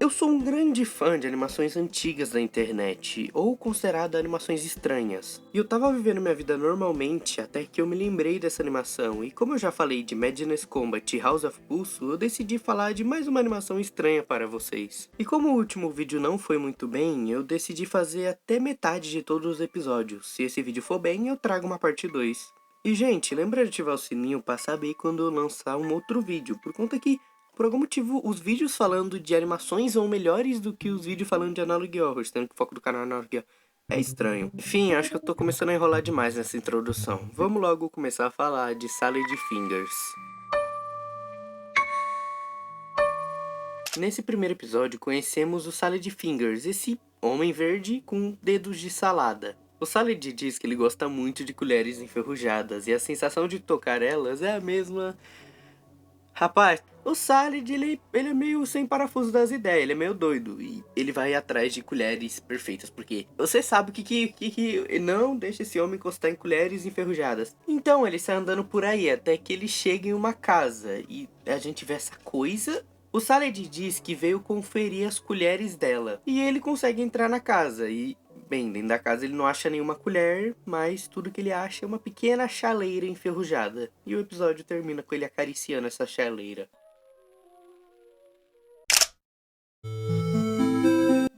Eu sou um grande fã de animações antigas da internet, ou considerado animações estranhas. E eu tava vivendo minha vida normalmente até que eu me lembrei dessa animação, e como eu já falei de Madness Combat e House of Pulso, eu decidi falar de mais uma animação estranha para vocês. E como o último vídeo não foi muito bem, eu decidi fazer até metade de todos os episódios. Se esse vídeo for bem, eu trago uma parte 2. E gente, lembra de ativar o sininho para saber quando eu lançar um outro vídeo, por conta que por algum motivo, os vídeos falando de animações são melhores do que os vídeos falando de Analog Horror, sendo que o foco do canal é Analog Horror. É estranho. Enfim, acho que eu tô começando a enrolar demais nessa introdução. Vamos logo começar a falar de Salad Fingers. Nesse primeiro episódio, conhecemos o Salad Fingers, esse homem verde com dedos de salada. O Salad diz que ele gosta muito de colheres enferrujadas, e a sensação de tocar elas é a mesma... Rapaz, o Salad, ele é meio sem parafuso das ideias, ele é meio doido. E ele vai atrás de colheres perfeitas, porque você sabe que não deixa esse homem encostar em colheres enferrujadas. Então ele sai andando por aí até que ele chega em uma casa e a gente vê essa coisa. O Salad diz que veio conferir as colheres dela e ele consegue entrar na casa e... Bem, dentro da casa ele não acha nenhuma colher, mas tudo que ele acha é uma pequena chaleira enferrujada. E o episódio termina com ele acariciando essa chaleira.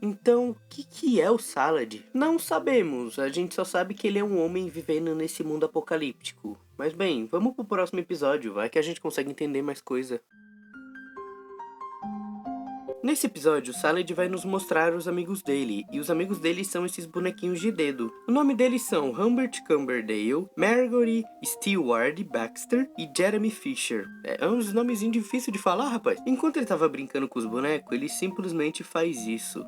Então, o que é o Salad? Não sabemos, a gente só sabe que ele é um homem vivendo nesse mundo apocalíptico. Mas bem, vamos pro próximo episódio, vai que a gente consegue entender mais coisa. Nesse episódio, o Salad vai nos mostrar os amigos dele, e os amigos dele são esses bonequinhos de dedo. O nome deles são Humbert Cumberdale, Margory Stewart Baxter e Jeremy Fisher. É uns nomezinhos difíceis de falar, rapaz. Enquanto ele tava brincando com os bonecos, ele simplesmente faz isso.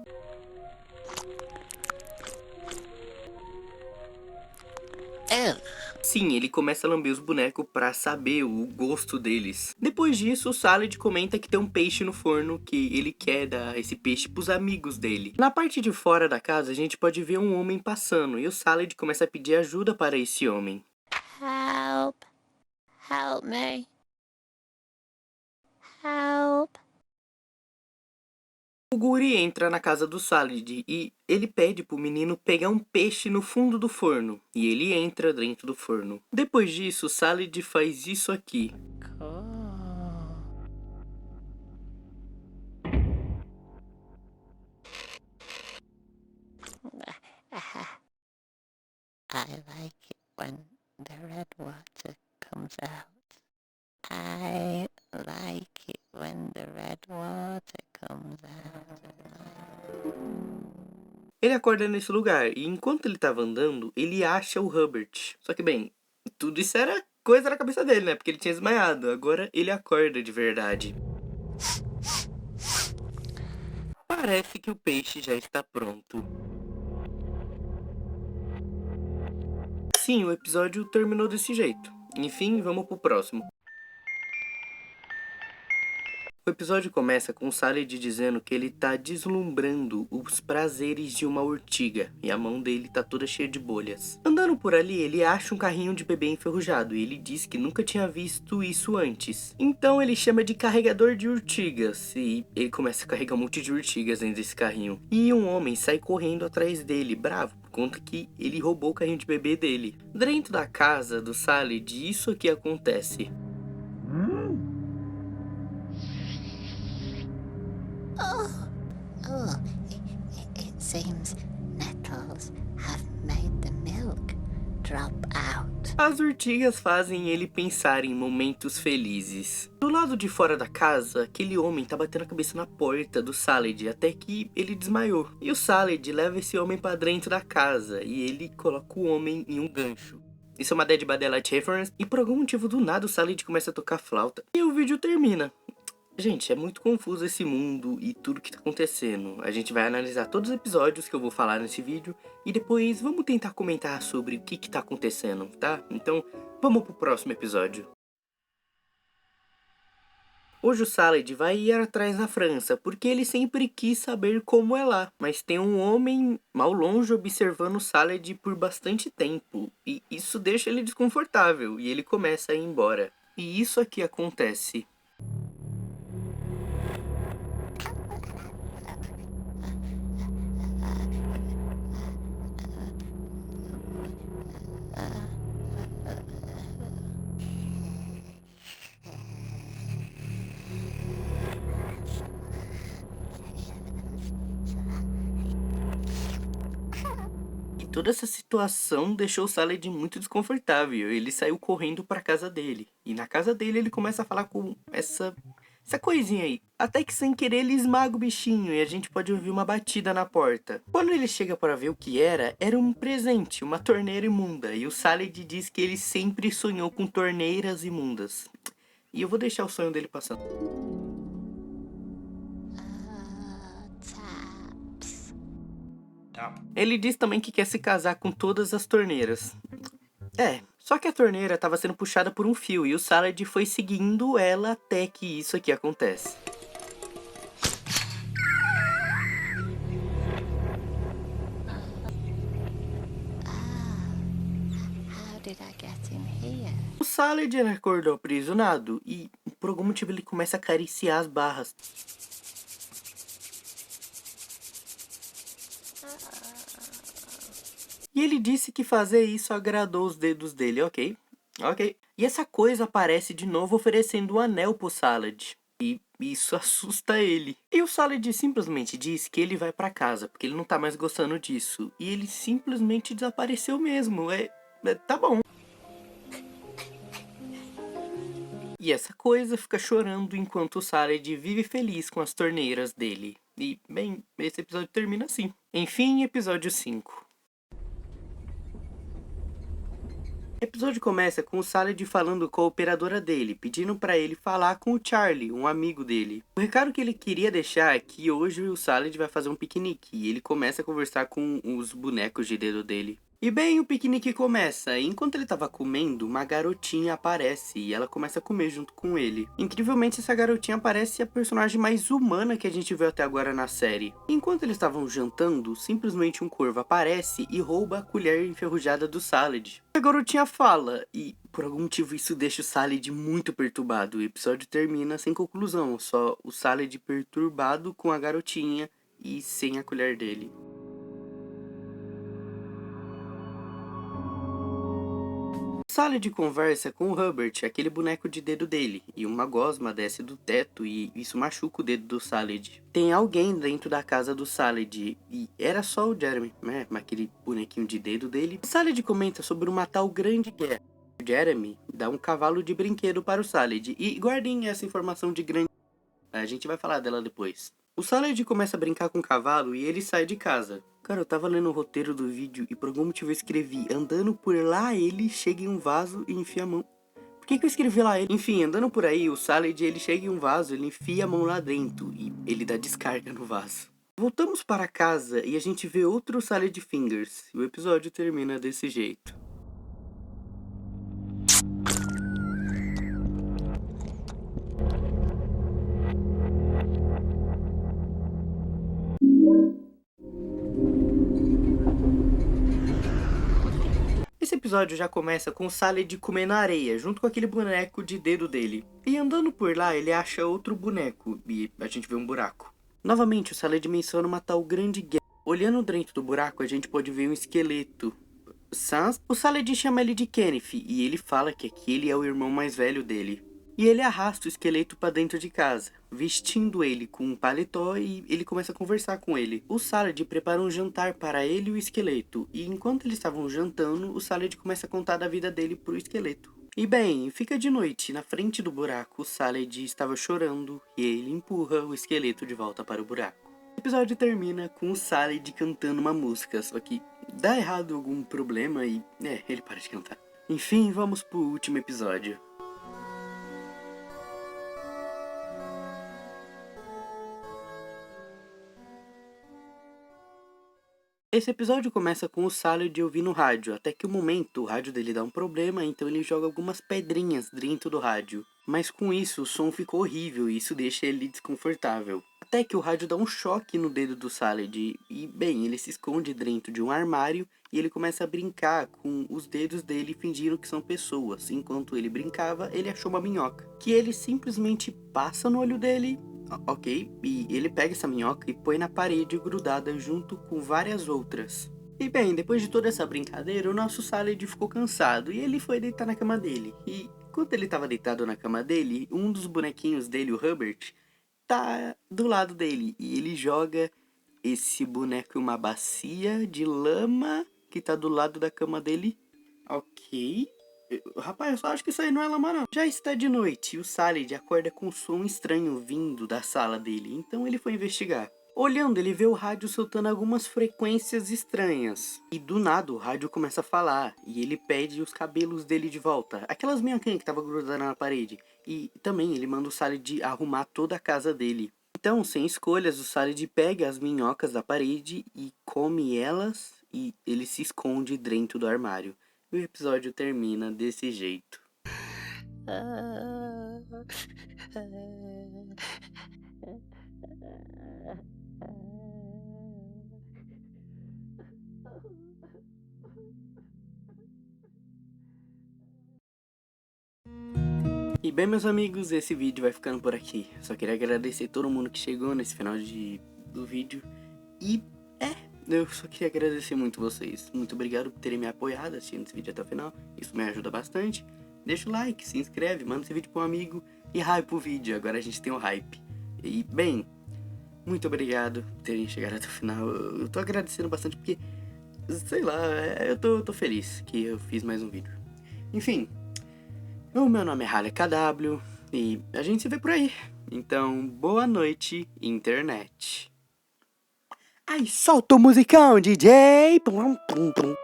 Sim, ele começa a lamber os bonecos pra saber o gosto deles. Depois disso, o Salad comenta que tem um peixe no forno, que ele quer dar esse peixe pros amigos dele. Na parte de fora da casa, a gente pode ver um homem passando, e o Salad começa a pedir ajuda para esse homem. Help. Help me. Help. O guri entra na casa do Salad e ele pede pro menino pegar um peixe no fundo do forno. E ele entra dentro do forno. Depois disso, o Salad faz isso aqui. Cool. I like it when the red water comes out. I like it when the red water comes out. Ele acorda nesse lugar e enquanto ele tava andando, ele acha o Hubbard. Só que bem, tudo isso era coisa na cabeça dele, né? Porque ele tinha desmaiado. Agora ele acorda de verdade. Parece que o peixe já está pronto. Sim, o episódio terminou desse jeito. Enfim, vamos pro próximo. O episódio começa com o Salad dizendo que ele tá deslumbrando os prazeres de uma urtiga, e a mão dele tá toda cheia de bolhas. Andando por ali, ele acha um carrinho de bebê enferrujado, e ele diz que nunca tinha visto isso antes. Então ele chama de carregador de urtigas, e ele começa a carregar um monte de urtigas dentro desse carrinho. E um homem sai correndo atrás dele, bravo, por conta que ele roubou o carrinho de bebê dele. Dentro da casa do Salad, isso aqui acontece. Oh, it seems nettles have made the milk drop out. As urtigas fazem ele pensar em momentos felizes. Do lado de fora da casa, aquele homem tá batendo a cabeça na porta do Salad até que ele desmaiou. E o Salad leva esse homem pra dentro da casa e ele coloca o homem em um gancho. Isso é uma Dead by Daylight reference e por algum motivo do nada o Salad começa a tocar flauta e o vídeo termina. Gente, é muito confuso esse mundo e tudo que tá acontecendo. A gente vai analisar todos os episódios que eu vou falar nesse vídeo e depois vamos tentar comentar sobre o que tá acontecendo, tá? Então, vamos pro próximo episódio. Hoje o Salad vai ir atrás na França, porque ele sempre quis saber como é lá. Mas tem um homem mal longe observando o Salad por bastante tempo, e isso deixa ele desconfortável, e ele começa a ir embora. E isso aqui acontece. Toda essa situação deixou o Salad muito desconfortável. Ele saiu correndo pra casa dele. E na casa dele ele começa a falar com essa coisinha aí. Até que sem querer ele esmaga o bichinho e a gente pode ouvir uma batida na porta. Quando ele chega para ver o que era um presente, uma torneira imunda. E o Salad diz que ele sempre sonhou com torneiras imundas. E eu vou deixar o sonho dele passando. Taps. Ele diz também que quer se casar com todas as torneiras. Só que a torneira estava sendo puxada por um fio e o Salad foi seguindo ela até que isso aqui acontece. How did I get in here? O Salad ele acordou aprisionado e por algum motivo ele começa a acariciar as barras. E ele disse que fazer isso agradou os dedos dele, ok. E essa coisa aparece de novo oferecendo um anel pro Salad. E isso assusta ele. E o Salad simplesmente diz que ele vai pra casa, porque ele não tá mais gostando disso. E ele simplesmente desapareceu mesmo. Tá bom. E essa coisa fica chorando enquanto o Salad vive feliz com as torneiras dele. E, bem, esse episódio termina assim. Enfim, episódio 5. O episódio começa com o Salad falando com a operadora dele, pedindo pra ele falar com o Charlie, um amigo dele. O recado que ele queria deixar é que hoje o Salad vai fazer um piquenique e ele começa a conversar com os bonecos de dedo dele. E bem, o piquenique começa, e enquanto ele tava comendo, uma garotinha aparece e ela começa a comer junto com ele. Incrivelmente, essa garotinha parece a personagem mais humana que a gente viu até agora na série. Enquanto eles estavam jantando, simplesmente um corvo aparece e rouba a colher enferrujada do Salad. A garotinha fala, e por algum motivo isso deixa o Salad muito perturbado. O episódio termina sem conclusão, só o Salad perturbado com a garotinha e sem a colher dele. Salad conversa com o Hubert, aquele boneco de dedo dele, e uma gosma desce do teto e isso machuca o dedo do Salad. Tem alguém dentro da casa do Salad, e era só o Jeremy, né, aquele bonequinho de dedo dele. O Salad comenta sobre uma tal grande guerra. O Jeremy dá um cavalo de brinquedo para o Salad, e guardem essa informação de grande... A gente vai falar dela depois. O Salad começa a brincar com o cavalo e ele sai de casa. Cara, eu tava lendo o roteiro do vídeo e por algum motivo eu escrevi andando por lá ele chega em um vaso e enfia a mão. Por que eu escrevi lá ele? Enfim, andando por aí, o Salad ele chega em um vaso, ele enfia a mão lá dentro e ele dá descarga no vaso. Voltamos para casa e a gente vê outro Salad Fingers e o episódio termina desse jeito. Esse episódio já começa com o Salad comendo areia, junto com aquele boneco de dedo dele. E andando por lá, ele acha outro boneco, e a gente vê um buraco. Novamente, o Salad menciona uma tal grande guerra. Olhando dentro do buraco, a gente pode ver um esqueleto. O Salad chama ele de Kenneth, e ele fala que aquele é o irmão mais velho dele. E ele arrasta o esqueleto para dentro de casa, vestindo ele com um paletó e ele começa a conversar com ele. O Salad prepara um jantar para ele e o esqueleto, e enquanto eles estavam jantando, o Salad começa a contar da vida dele pro esqueleto. E bem, fica de noite, na frente do buraco, o Salad estava chorando e ele empurra o esqueleto de volta para o buraco. O episódio termina com o Salad cantando uma música, só que dá errado algum problema e, ele para de cantar. Enfim, vamos pro último episódio. Esse episódio começa com o Salad ouvindo o rádio, até que o momento o rádio dele dá um problema, então ele joga algumas pedrinhas dentro do rádio. Mas com isso o som ficou horrível e isso deixa ele desconfortável. Até que o rádio dá um choque no dedo do Salad e, bem, ele se esconde dentro de um armário e ele começa a brincar com os dedos dele fingindo que são pessoas. Enquanto ele brincava, ele achou uma minhoca, que ele simplesmente passa no olho dele. Ok, e ele pega essa minhoca e põe na parede grudada junto com várias outras. E bem, depois de toda essa brincadeira, o nosso Salad ficou cansado e ele foi deitar na cama dele. E enquanto ele estava deitado na cama dele, um dos bonequinhos dele, o Hubert, tá do lado dele. E ele joga esse boneco em uma bacia de lama que tá do lado da cama dele. Ok. Rapaz, eu só acho que isso aí não é lama, não. Já está de noite e o Salad acorda com um som estranho vindo da sala dele, então ele foi investigar. Olhando, ele vê o rádio soltando algumas frequências estranhas. E do nada o rádio começa a falar. E ele pede os cabelos dele de volta. Aquelas minhoquinhas que estavam grudadas na parede. E também ele manda o Salad arrumar toda a casa dele. Então, sem escolhas, o Salad pega as minhocas da parede e come elas. E ele se esconde dentro do armário. E o episódio termina desse jeito. E bem, meus amigos, esse vídeo vai ficando por aqui. Só queria agradecer todo mundo que chegou nesse final do vídeo. E eu só queria agradecer muito vocês. Muito obrigado por terem me apoiado assistindo esse vídeo até o final. Isso me ajuda bastante. Deixa o like, se inscreve, manda esse vídeo para um amigo e hype o vídeo. Agora a gente tem o hype. E bem, muito obrigado por terem chegado até o final. Eu tô agradecendo bastante porque, sei lá, eu tô feliz que eu fiz mais um vídeo. Enfim, o meu nome é Halle KW e a gente se vê por aí. Então, boa noite, internet. Ai, solta o musicão, DJ! Pum, pum, pum.